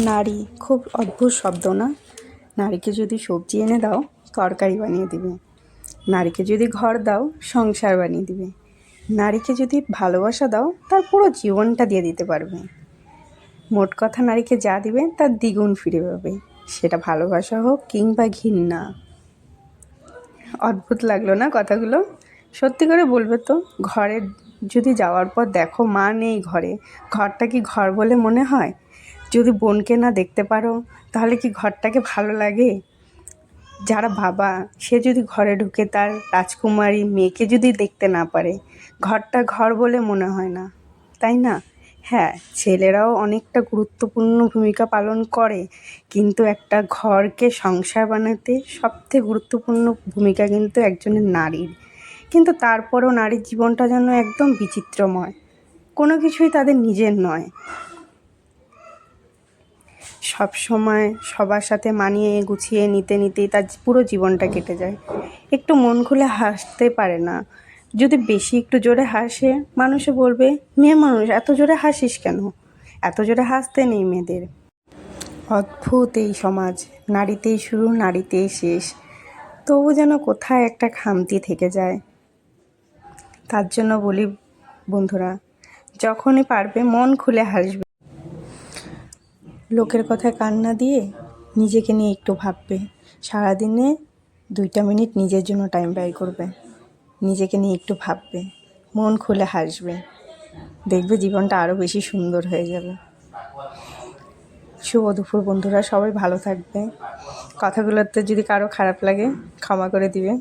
নারী খুব অদ্ভুত শব্দ না? নারীকে যদি সবজি এনে দাও তরকারি বানিয়ে দিবে, নারীকে যদি ঘর দাও সংসার বানিয়ে দিবে, নারীকে যদি ভালোবাসা দাও তার পুরো জীবনটা দিয়ে দিতে পারবে। মোট কথা নারীকে যা দিবে তার দ্বিগুণ ফিরে পাবে, সেটা ভালোবাসা হোক কিংবা ঘৃণা। অদ্ভুত লাগলো না কথাগুলো? সত্যি করে বলবে তো, ঘরে যদি যাওয়ার পর দেখো মা নেই ঘরে, ঘরটা কি ঘর বলে মনে হয়? যদি বোনকে না দেখতে পারো তাহলে কি ঘরটাকে ভালো লাগে? যারা বাবা, সে যদি ঘরে ঢুকে তার রাজকুমারী মেয়েকে যদি দেখতে না পারে, ঘরটা ঘর বলে মনে হয় না, তাই না? হ্যাঁ, ছেলেরাও অনেকটা গুরুত্বপূর্ণ ভূমিকা পালন করে, কিন্তু একটা ঘরকে সংসার বানাতে সবথেকে গুরুত্বপূর্ণ ভূমিকা কিন্তু একজনের নারীর। কিন্তু তারপরও নারীর জীবনটা যেন একদম বিচিত্রময়, কোনো কিছুই তাদের নিজের নয়। সব সময় সবার সাথে মানিয়ে গুছিয়ে নিতে নিতেই তার পুরো জীবনটা কেটে যায়। একটু মন খুলে হাসতে পারে না, যদি বেশি একটু জোরে হাসে মানুষে বলবে মেয়ে মানুষ এত জোরে হাসিস কেন, এত জোরে হাসতে নেই মেয়েদের। অদ্ভুত এই সমাজ, নারীতেই শুরু নারীতেই শেষ, তবু যেন কোথায় একটা খামতি থেকে যায়। তার জন্য বলি বন্ধুরা, যখনই পারবে মন খুলে হাসবে, লোকের কথায় কান না দিয়ে নিজেকে নিয়ে একটু ভাববে, সারাদিনে 2টা মিনিট নিজের জন্য টাইম ব্যয় করবে, নিজেকে নিয়ে একটু ভাববে, মন খুলে হাসবে, দেখবে জীবনটা আরও বেশি সুন্দর হয়ে যাবে। শুভ দুপুর বন্ধুরা, সবাই ভালো থাকবে। কথাগুলোতে যদি কারো খারাপ লাগে ক্ষমা করে দিবে।